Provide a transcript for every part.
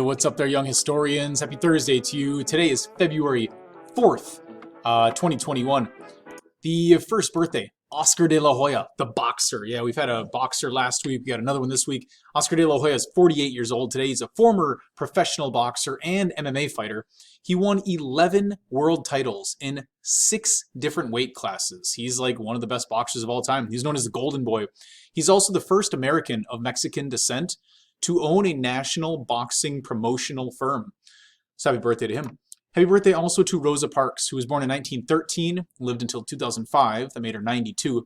What's up there, young historians? Happy Thursday to you. Today is February 4th, 2021. The first birthday, Oscar de la Hoya, the boxer. Yeah, we've had a boxer last week. We got another one this week. Oscar de la Hoya is 48 years old today. He's a former professional boxer and MMA fighter. He won 11 world titles in 6 different weight classes. He's like one of the best boxers of all time. He's known as the Golden Boy. He's also the first American of Mexican descent to own a national boxing promotional firm. So happy birthday to him. Happy birthday also to Rosa Parks, who was born in 1913, lived until 2005. That made her 92.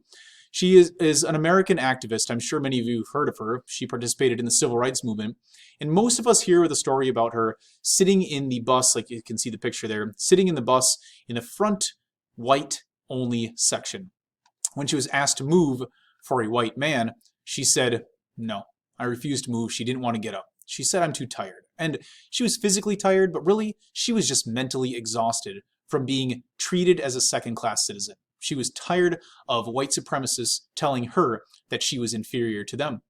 She is an American activist. I'm sure many of you have heard of her. She participated in the civil rights movement. And most of us hear the story about her sitting in the bus, like you can see the picture there, sitting in the bus in the front white-only section. When she was asked to move for a white man, she said, "No, I refused to move." She didn't want to get up. She said, "I'm too tired." And she was physically tired, but really, she was just mentally exhausted from being treated as a second-class citizen. She was tired of white supremacists telling her that she was inferior to them.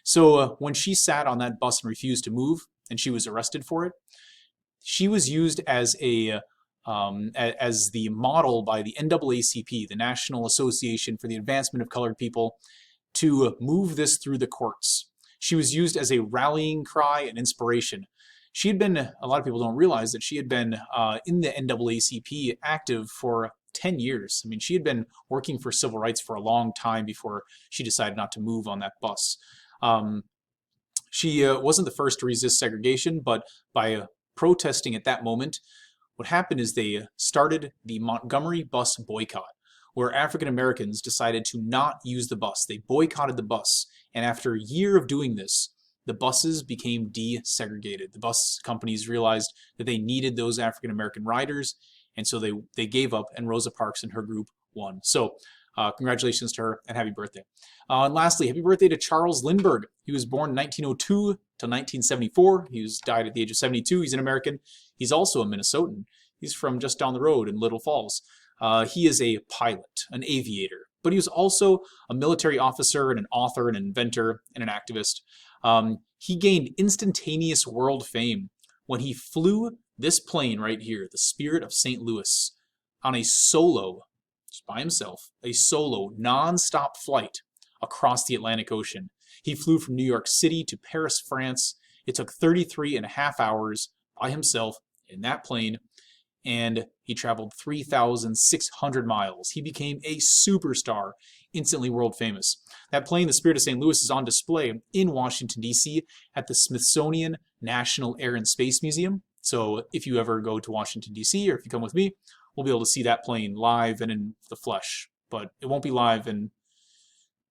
So when she sat on that bus and refused to move, and she was arrested for it, she was used as the model by the NAACP, the National Association for the Advancement of Colored People, to move this through the courts. She was used as a rallying cry and inspiration. She had been, a lot of people don't realize that she had been in the NAACP active for 10 years. I mean, she had been working for civil rights for a long time before she decided not to move on that bus. She wasn't the first to resist segregation, but by protesting at that moment, what happened is they started the Montgomery bus boycott, where African Americans decided to not use the bus. They boycotted the bus. And after a year of doing this, the buses became desegregated. The bus companies realized that they needed those African American riders, and so they gave up, and Rosa Parks and her group won. So congratulations to her, and happy birthday. And lastly, happy birthday to Charles Lindbergh. He was born in 1902 to 1974. He died at the age of 72. He's an American. He's also a Minnesotan. He's from just down the road in Little Falls. He is a pilot, an aviator, but he was also a military officer and an author, an inventor, and an activist. He gained instantaneous world fame when he flew this plane right here, the Spirit of St. Louis, on a solo, just by himself, a solo, non-stop flight across the Atlantic Ocean. He flew from New York City to Paris, France. It took 33 and a half hours by himself in that plane, and he traveled 3,600 miles. He became a superstar, instantly world famous. That plane, the Spirit of St. Louis, is on display in Washington, D.C. at the Smithsonian National Air and Space Museum. So if you ever go to Washington, D.C., or if you come with me, we'll be able to see that plane live and in the flesh. But it won't be live and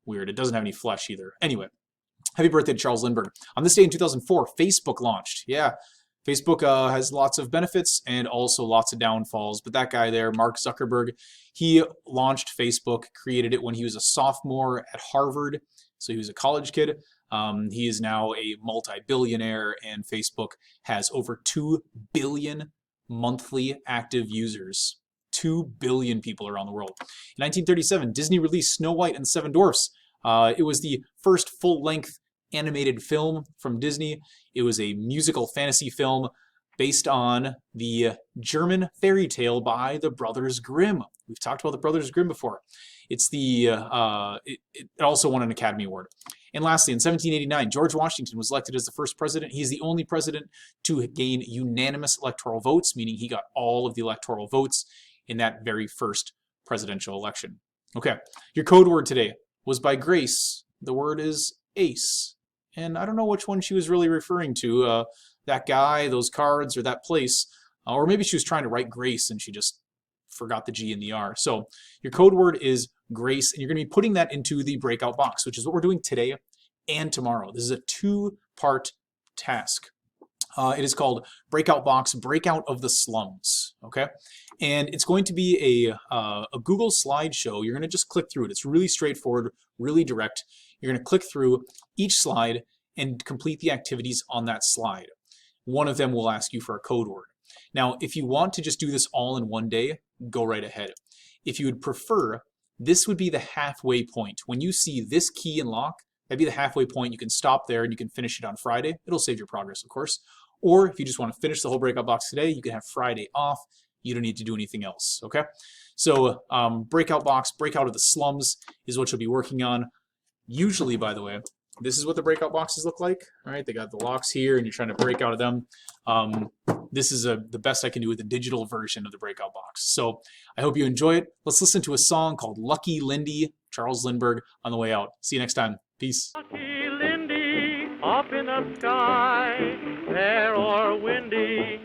weird. It doesn't have any flesh either. Anyway, happy birthday to Charles Lindbergh. On this day in 2004, Facebook launched. Yeah. Facebook has lots of benefits and also lots of downfalls, but that guy there, Mark Zuckerberg, he launched Facebook, created it when he was a sophomore at Harvard, so he was a college kid. He is now a multi-billionaire, and Facebook has over 2 billion monthly active users. 2 billion people around the world. In 1937, Disney released Snow White and the Seven Dwarfs. It was the first full-length animated film from Disney. It was a musical fantasy film based on the German fairy tale by the Brothers Grimm. We've talked about the Brothers Grimm before. It's it also won an Academy Award. And lastly, in 1789, George Washington was elected as the first president. He's the only president to gain unanimous electoral votes, meaning he got all of the electoral votes in that very first presidential election. Okay, your code word today was by Grace. The word is ace. And I don't know which one she was really referring to, that guy, those cards, or that place. Or maybe she was trying to write Grace and she just forgot the G and the R. So your code word is Grace, and you're going to be putting that into the breakout box, which is what we're doing today and tomorrow. This is a 2-part task. It is called Breakout Box, Breakout of the Slums, okay? And it's going to be a Google slideshow. You're going to just click through it. It's really straightforward, really direct. You're going to click through each slide and complete the activities on that slide. One of them will ask you for a code word. Now, if you want to just do this all in one day, go right ahead. If you would prefer, this would be the halfway point. When you see this key and lock, that'd be the halfway point. You can stop there and you can finish it on Friday. It'll save your progress, of course. Or if you just want to finish the whole breakout box today, you can have Friday off. You don't need to do anything else, okay? So breakout box, breakout of the slums is what you'll be working on. Usually, by the way, this is what the breakout boxes look like. All right, they got the locks here, and you're trying to break out of them. This is the best I can do with the digital version of the breakout box. So I hope you enjoy it. Let's listen to a song called Lucky Lindy, Charles Lindbergh, on the way out. See you next time. Peace. Lucky Lindy, up in the sky, fair or windy,